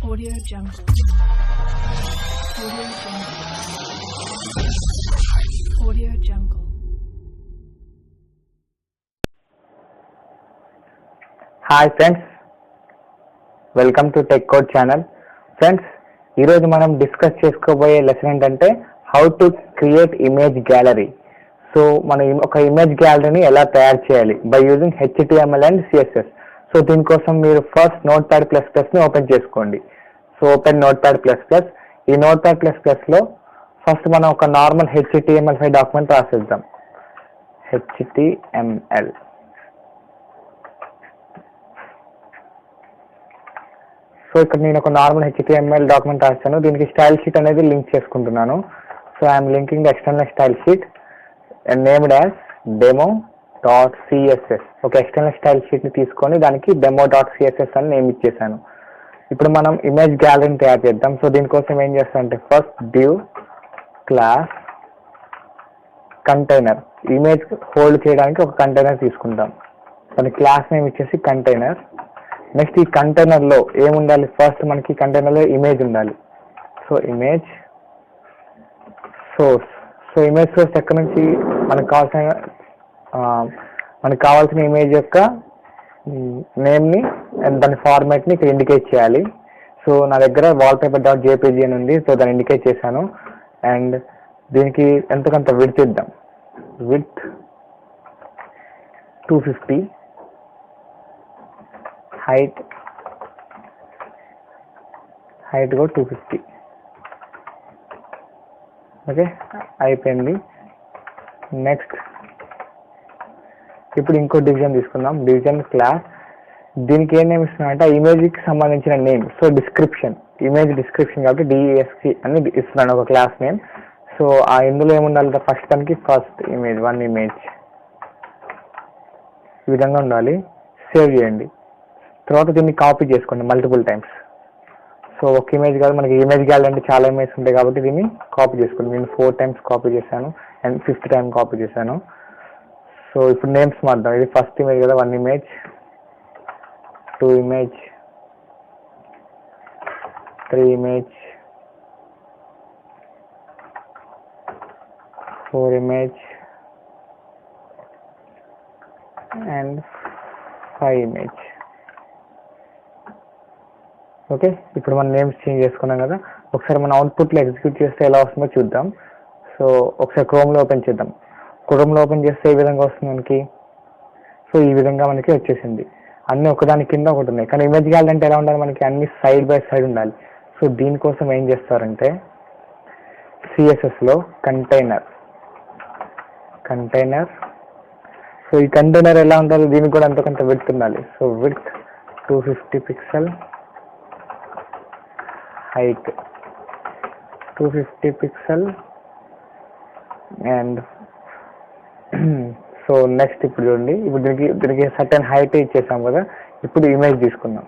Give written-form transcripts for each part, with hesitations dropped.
Audio Jungle. Audio Jungle. Audio Jungle. Hi friends, welcome to tech code channel. Friends, ఈరోజు మనం discuss చేసుకోబోయే lesson ఏంటంటే how to create image gallery. So మనం ఒక image గ్యాలరీని ఎలా తయారు చేయాలి by using HTML and CSS. So దీనికోసం మీరు ఫస్ట్ Notepad++ని ఓపెన్ చేసుకోండి. So open Notepad++. ఈ Notepad++లో ఫస్ట్ మనం ఒక నార్మల్ HTML5 డాక్యుమెంట్ రాసేద్దాం. HTML. సో ఇక్కడ నేను ఒక నార్మల్ HTML డాక్యుమెంట్ రాస్తాను. దీనికి స్టైల్ షీట్ అనేది లింక్ చేసుకుంటున్నాను. So I'm linking the external style sheet and named as demo.css. ఒక ఎక్స్టర్నల్ స్టైల్ షీట్ని తీసుకొని దానికి demo.css అని నేమ్ ఇచ్చేసాను. ఇప్పుడు మనం ఇమేజ్ గ్యాలరీని తయారు చేద్దాం. సో దీనికోసం ఏం చేస్తామంటే first div class container, image hold చేయడానికి ఒక కంటైనర్ తీసుకుంటాం. దాని క్లాస్ నేమ్ ఇచ్చేసి కంటైనర్. నెక్స్ట్ ఈ కంటైనర్లో ఏముండాలి, ఫస్ట్ మనకి కంటైనర్లో ఇమేజ్ ఉండాలి. So image source. So image source ఎక్కడ నుంచి మనకు కావాల్సిన ఇమేజ్ యొక్క నేమ్ని అండ్ దాని ఫార్మాట్ని ఇక్కడ ఇండికేట్ చేయాలి. సో నా దగ్గర wallpaper.jpg అని ఉంది. సో దాన్ని ఇండికేట్ చేశాను. అండ్ దీనికి ఎంతకంత విడ్త్ ఇద్దాం. విడ్త్ 250, హైట్ కూడా 250. ఓకే, అయిపోయింది. నెక్స్ట్ ఇప్పుడు ఇంకో డివిజన్ తీసుకుందాం. Division class. దీనికి ఏం నేమ్ ఇస్తున్నాం అంటే ఇమేజ్కి సంబంధించిన name. So description, image description కాబట్టి DESC అని ఇస్తున్నాను ఒక క్లాస్ నేమ్. సో ఇందులో ఏముండాలి, ఫస్ట్ దానికి ఫస్ట్ ఇమేజ్, 1 ఇమేజ్ ఈ విధంగా ఉండాలి. సేవ్ చేయండి. తర్వాత దీన్ని కాపీ చేసుకోండి మల్టిపుల్ టైమ్స్. సో ఒక ఇమేజ్ కాదు, మనకి ఇమేజ్ గ్యాలరీ అంటే చాలా ఇమేజ్ ఉంటాయి కాబట్టి దీన్ని కాపీ చేసుకోండి. నేను 4 టైమ్స్ కాపీ చేశాను అండ్ 5th టైం కాపీ చేశాను. సో ఇప్పుడు నేమ్స్ మార్దాం. ఇది ఫస్ట్ ఇమేజ్ కదా, 1 image, 2 image, 3 image, 4 image and 5 image. Okay, ఇప్పుడు మనం నేమ్స్ చేంజ్ చేసుకున్నాం కదా. ఒకసారి మన అవుట్పుట్లో ఎగ్జిక్యూట్ చేస్తే ఎలా వస్తుందో చూద్దాం. సో ఒకసారి క్రోమ్లో ఓపెన్ చేద్దాం. క్రోమ్లో ఓపెన్ చేస్తే ఏ విధంగా వస్తుంది మనకి. సో ఈ విధంగా మనకి వచ్చేసింది. అన్నీ ఒకదాని కింద ఒకటి ఉన్నాయి. కానీ ఇమేజ్ గ్యాలరీ అంటే ఎలా ఉండాలి, మనకి అన్ని సైడ్ బై సైడ్ ఉండాలి. సో దీనికోసం ఏం చేస్తారంటే CSSలో కంటైనర్. సో ఈ కంటైనర్ ఎలా ఉండాలి, దీనికి కూడా ఎంతో కొంత విడ్త్ ఉండాలి. So width 250 pixel, height 250 pixel and so next ఇప్పుడు చూడండి. ఇప్పుడు దీనికి సర్టెన్ హైట్ ఇచ్చేసాం కదా. ఇప్పుడు ఇమేజ్ తీసుకుందాం.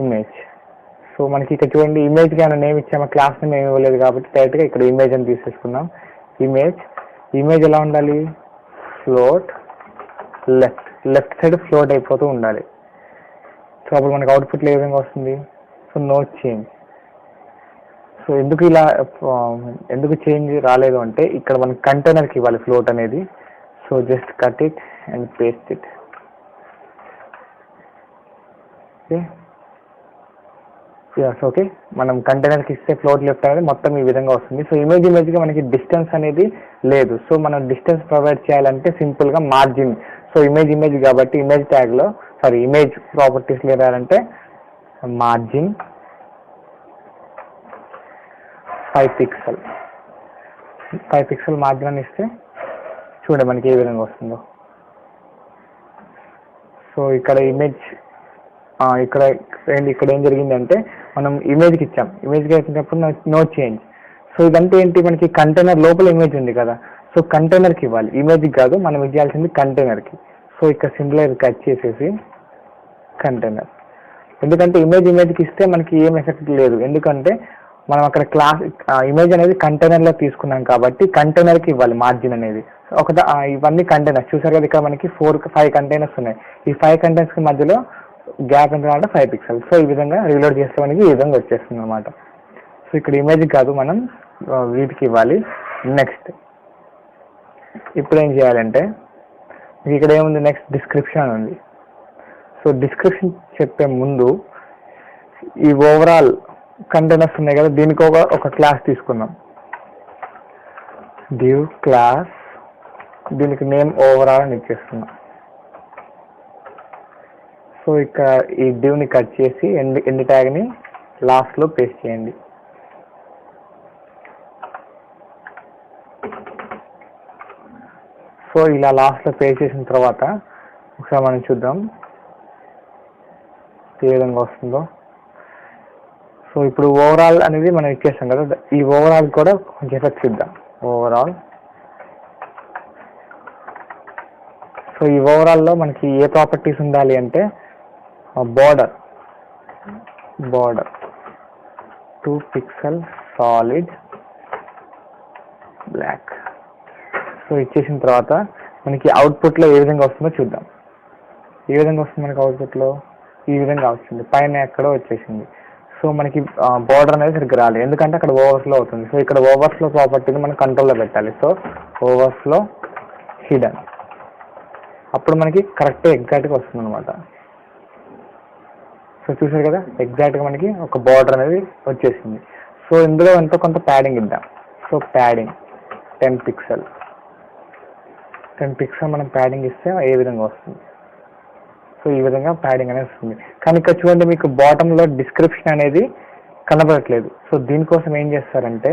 ఇమేజ్. సో మనకి ఇక్కడ చూడండి ఇమేజ్కి ఏమైనా నేమ్ ఇచ్చామా, క్లాస్ నేమ్ ఏమి ఇవ్వలేదు కాబట్టి డైరెక్ట్గా ఇక్కడ ఇమేజ్ అని తీసేసుకుందాం. ఇమేజ్ ఎలా ఉండాలి, ఫ్లోట్ లెఫ్ట్ సైడ్ ఫ్లోట్ అయిపోతూ ఉండాలి. సో అప్పుడు మనకి అవుట్పుట్లో ఏ విధంగా వస్తుంది. So no change. సో ఎందుకు చేంజ్ రాలేదు అంటే ఇక్కడ మన కంటైనర్కి ఇవ్వాలి ఫ్లోట్ అనేది. So just cut it and paste it. Okay, మనం కంటైనర్కి ఇస్తే ఫ్లోట్ లెఫ్ట్ అనేది మొత్తం ఈ విధంగా వస్తుంది. సో ఇమేజ్గా మనకి డిస్టెన్స్ అనేది లేదు. సో మనం డిస్టెన్స్ ప్రొవైడ్ చేయాలంటే సింపుల్గా మార్జిన్. సో ఇమేజ్ కాబట్టి ఇమేజ్ ప్రాపర్టీస్లో ఏదంటే మార్జిన్ 5 పిక్సెల్ మార్జిన్ అని ఇస్తే చూడండి మనకి ఏ విధంగా వస్తుందో. సో ఇక్కడ ఏం జరిగిందంటే మనం ఇమేజ్కి ఇచ్చాం. ఇమేజ్కి ఇచ్చినప్పుడు నో చేంజ్. సో ఇదంతా ఏంటి, మనకి కంటైనర్ లోపల ఇమేజ్ ఉంది కదా. సో కంటైనర్కి ఇవ్వాలి, ఇమేజ్కి కాదు. మనం ఇవ్వాల్సింది కంటైనర్కి. సో ఇక్కడ సింపుల్గా కట్ చేసేసి కంటైనర్. ఎందుకంటే ఇమేజ్కి ఇస్తే మనకి ఏం ఎఫెక్ట్ లేదు. ఎందుకంటే మనం అక్కడ క్లాస్ ఇమేజ్ అనేది కంటైనర్లో తీసుకున్నాం కాబట్టి కంటైనర్కి ఇవ్వాలి మార్జిన్ అనేది. ఇవన్నీ కంటైనర్స్ చూసారు కదా. ఇక్కడ మనకి 4-5 కంటైనర్స్ ఉన్నాయి. ఈ 5 కంటైనర్స్ మధ్యలో గ్యాప్ ఎంత అంటే 5 పిక్సెల్స్. సో ఈ విధంగా రీలోడ్ చేస్తే మనకి ఈ విధంగా వచ్చేస్తుంది అనమాట. సో ఇక్కడ ఇమేజ్ కాదు, మనం వీటికి ఇవ్వాలి. నెక్స్ట్ ఇప్పుడు ఏం చేయాలంటే ఇక్కడ ఏముంది, నెక్స్ట్ డిస్క్రిప్షన్ ఉంది. సో డిస్క్రిప్షన్ చెప్పే ముందు ఈ ఓవరాల్ కంటైనర్స్ ఉన్నాయి కదా, దీనికి ఒక క్లాస్ తీసుకుందాం. div క్లాస్, దీనికి నేమ్ ఓవరాల్ అని ఇచ్చేస్తున్నాం. సో ఇక్కడ ఈ డివ్ని కట్ చేసి ఎండ్ ట్యాగ్ని లాస్ట్లో పేస్ట్ చేయండి. సో ఇలా లాస్ట్లో పేస్ట్ చేసిన తర్వాత ఒకసారి మనం చూద్దాం ఏ విధంగా వస్తుందో. సో ఇప్పుడు ఓవరాల్ అనేది మనం ఇచ్చేస్తాం కదా, ఈ ఓవరాల్ కూడా కొంచెం ఎఫెక్ట్స్ ఇద్దాం. ఓవరాల్, సో ఈ ఓవరాల్లో మనకి ఏ ప్రాపర్టీస్ ఉండాలి అంటే border 2 pixel solid black. So ఇచ్చేసిన తర్వాత మనకి అవుట్పుట్లో ఏ విధంగా వస్తుందో చూద్దాం. ఏ విధంగా వస్తుంది మనకి అవుట్పుట్లో, ఈ విధంగా వస్తుంది, పైన ఎక్కడో వచ్చేసింది. సో మనకి బార్డర్ అనేది సరిగ్గా రాలేదు, ఎందుకంటే అక్కడ ఓవర్ఫ్లో అవుతుంది. సో ఇక్కడ ఓవర్ఫ్లో ప్రాపర్టీని మనం కంట్రోల్లో పెట్టాలి. సో ఓవర్ఫ్లో హిడెన్, అప్పుడు మనకి కరెక్ట్ ఎగ్జాక్ట్గా వస్తుంది అనమాట. సో చూసారు కదా, ఎగ్జాక్ట్గా మనకి ఒక బార్డర్ అనేది వచ్చేసింది. సో ఇందులో ఎంతో కొంత ప్యాడింగ్ ఇద్దాం. సో ప్యాడింగ్ 10 పిక్సెల్ మనం ప్యాడింగ్ ఇస్తే ఏ విధంగా వస్తుంది. సో ఈ విధంగా ప్యాడింగ్ అనేది వస్తుంది. కానీ ఇక్కడ చూడండి, మీకు బాటంలో డిస్క్రిప్షన్ అనేది కనబడట్లేదు. సో దీనికోసం ఏం చేస్తారంటే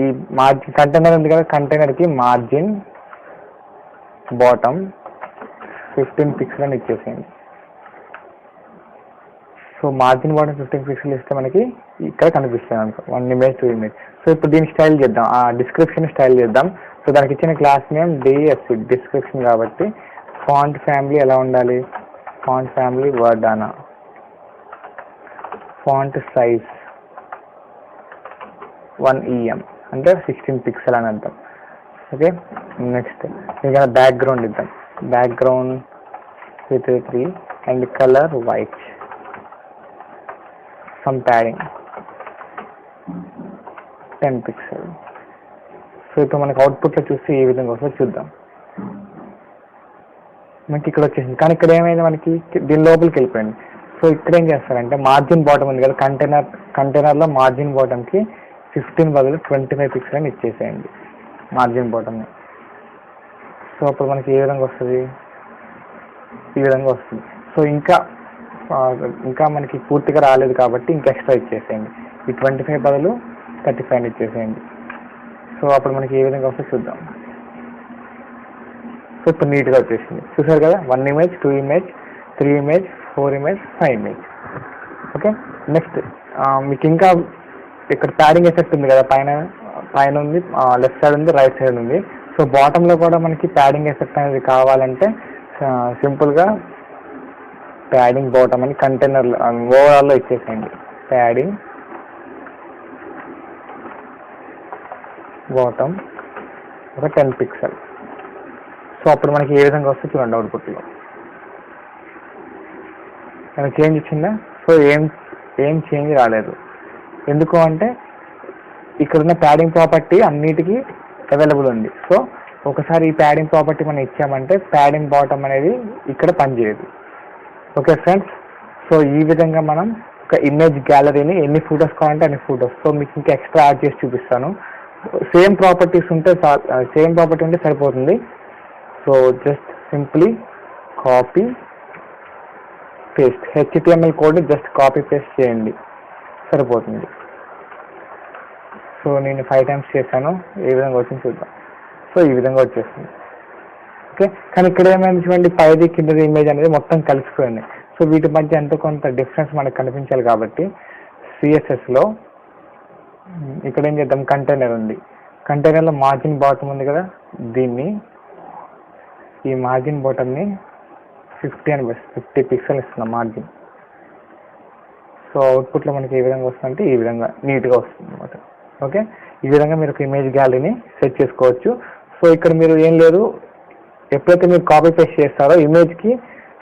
ఈ మార్జిన్ కంటైనర్ ఉంది కదా, కంటైనర్కి మార్జిన్ బాటమ్ 15 పిక్సెల్ అని ఇచ్చేసేయండి. సో మార్జిన్ బాటమ్ 15 పిక్సెల్ ఇస్తే మనకి ఇక్కడ కనిపిస్తుంది అనుకో, 1 ఇమేజ్ 2 ఇమేజ్. సో ఇప్పుడు దీన్ని స్టైల్ చేద్దాం, ఆ డిస్క్రిప్షన్ స్టైల్ చేద్దాం. సో దానికి ఇచ్చిన క్లాస్ నేమ్ డిఎస్సి డిస్క్రిప్షన్ కాబట్టి ఫాంట్ ఫ్యామిలీ ఎలా ఉండాలి, font family Verdana, font size 1 EM అంటే 16 పిక్సెల్ అని అర్థం. ఓకే, నెక్స్ట్ ఇక్కడ బ్యాక్గ్రౌండ్ ఇద్దాం. Background with 3 and colour white, some padding 10 pixel. So ఇప్పుడు మనకి అవుట్పుట్లో చూస్తే ఈ విధంగా వస్తుందో చూద్దాం. మనకి ఇక్కడ వచ్చేసింది, కానీ ఇక్కడ ఏమైంది, మనకి దీని లోపలికి వెళ్ళిపోయింది. సో ఇక్కడ ఏం చేస్తారంటే మార్జిన్ బాటమ్ ఉంది కదా, కంటైనర్లో మార్జిన్ బాటమ్కి 15 బదులు 25 పిక్సెల్ అని ఇచ్చేసేయండి మార్జిన్ బాటమ్ని. సో అప్పుడు మనకి ఏ విధంగా వస్తుంది, ఈ విధంగా వస్తుంది. సో ఇంకా మనకి పూర్తిగా రాలేదు కాబట్టి ఇంకా ఎక్స్ట్రా ఇచ్చేసేయండి. ఈ 25 బదులు 35 ఇచ్చేసేయండి. సో అప్పుడు మనకి ఏ విధంగా వస్తుందో చూద్దాం. సో ఇప్పుడు నీట్గా వచ్చేసింది, చూసారు కదా, 1 image 2 image 3 image 4 image 5 image. Okay, next మీకు ఇంకా ఇక్కడ ప్యాడింగ్ ఎఫెక్ట్ ఉంది కదా, పైన ఉంది, లెఫ్ట్ సైడ్ ఉంది, రైట్ సైడ్ ఉంది. సో బాటంలో కూడా మనకి ప్యాడింగ్ ఎఫెక్ట్ అనేది కావాలంటే సింపుల్గా ప్యాడింగ్ బాటమ్ అని కంటైనర్ ఓవరాల్లో ఇచ్చేసేయండి. ప్యాడింగ్ బాటమ్ ఒక 10 పిక్సెల్. సో అప్పుడు మనకి ఏ విధంగా వస్తే చూడండి అవుట్పుట్లో ఏమైనా చేంజ్ ఇచ్చిందా. సో ఏం చేంజ్ రాలేదు. ఎందుకు అంటే ఇక్కడున్న ప్యాడింగ్ ప్రాపర్టీ అన్నిటికీ అవైలబుల్ ఉంది. సో ఒకసారి ఈ ప్యాడింగ్ ప్రాపర్టీ మనం ఇచ్చామంటే ప్యాడింగ్ బాటమ్ అనేది ఇక్కడ పనిచేయదు. ఓకే ఫ్రెండ్స్, సో ఈ విధంగా మనం ఒక ఇమేజ్ గ్యాలరీని ఎన్ని ఫొటోస్ కావాలంటే అన్ని ఫొటోస్. సో మీకు ఇంకా ఎక్స్ట్రా యాడ్ చేసి చూపిస్తాను. సేమ్ ప్రాపర్టీస్ ఉంటే సేమ్ ప్రాపర్టీ ఉంటే సరిపోతుంది. So just simply copy paste, HTML కోడ్ని జస్ట్ కాపీ పేస్ట్ చేయండి, సరిపోతుంది. సో నేను 5 టైమ్స్ చేశాను, ఏ విధంగా వచ్చింది చూద్దాం. సో ఈ విధంగా వచ్చేస్తుంది. ఓకే, కానీ ఇక్కడ ఏమైంది చూడండి, పైది కిందది ఇమేజ్ అనేది మొత్తం కలిసిపోయింది. సో వీటి మధ్య ఎంతో కొంత డిఫరెన్స్ మనకు కనిపించాలి కాబట్టి CSSలో ఇక్కడ ఏం చేద్దాం, కంటైనర్ ఉంది, కంటైనర్లో మార్జిన్ బాటమ్ ఉంది కదా, దీన్ని ఈ మార్జిన్ బాటమ్ని 50 పిక్సెల్ ఇస్తున్నాం మార్జిన్. సో అవుట్పుట్లో మనకి ఏ విధంగా వస్తుందంటే ఈ విధంగా నీట్గా వస్తుంది అనమాట. ఓకే, ఈ విధంగా మీరు ఒక ఇమేజ్ గ్యాలరీని సెట్ చేసుకోవచ్చు. సో ఇక్కడ మీరు ఏం లేదు, ఎప్పుడైతే మీరు కాపీ పేస్ట్ చేస్తారో ఇమేజ్కి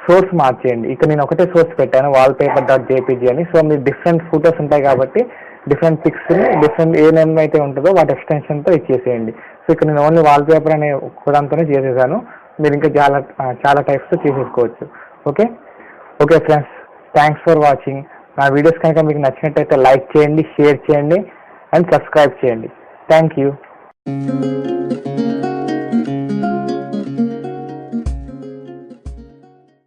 సోర్స్ మార్చేయండి. ఇక్కడ నేను ఒకటే సోర్స్ పెట్టాను wallpaper.jpg అని. సో మీరు డిఫరెంట్ ఫొటోస్ ఉంటాయి కాబట్టి డిఫరెంట్ పిక్స్ని డిఫరెంట్ ఏ నేమ్ అయితే ఉంటుందో వాటి ఎక్స్టెన్షన్తో ఇచ్చేసేయండి. సో ఇక్కడ నేను ఓన్లీ వాల్పేపర్ అనే ఒకదాంతోనే చేసేసాను. మీరు ఇంకా చాలా టైప్స్తో చేసేసుకోవచ్చు. Okay friends, thanks for watching. నా వీడియోస్ కనుక మీకు నచ్చినట్టయితే లైక్ చేయండి, షేర్ చేయండి అండ్ సబ్స్క్రైబ్ చేయండి. Thank you.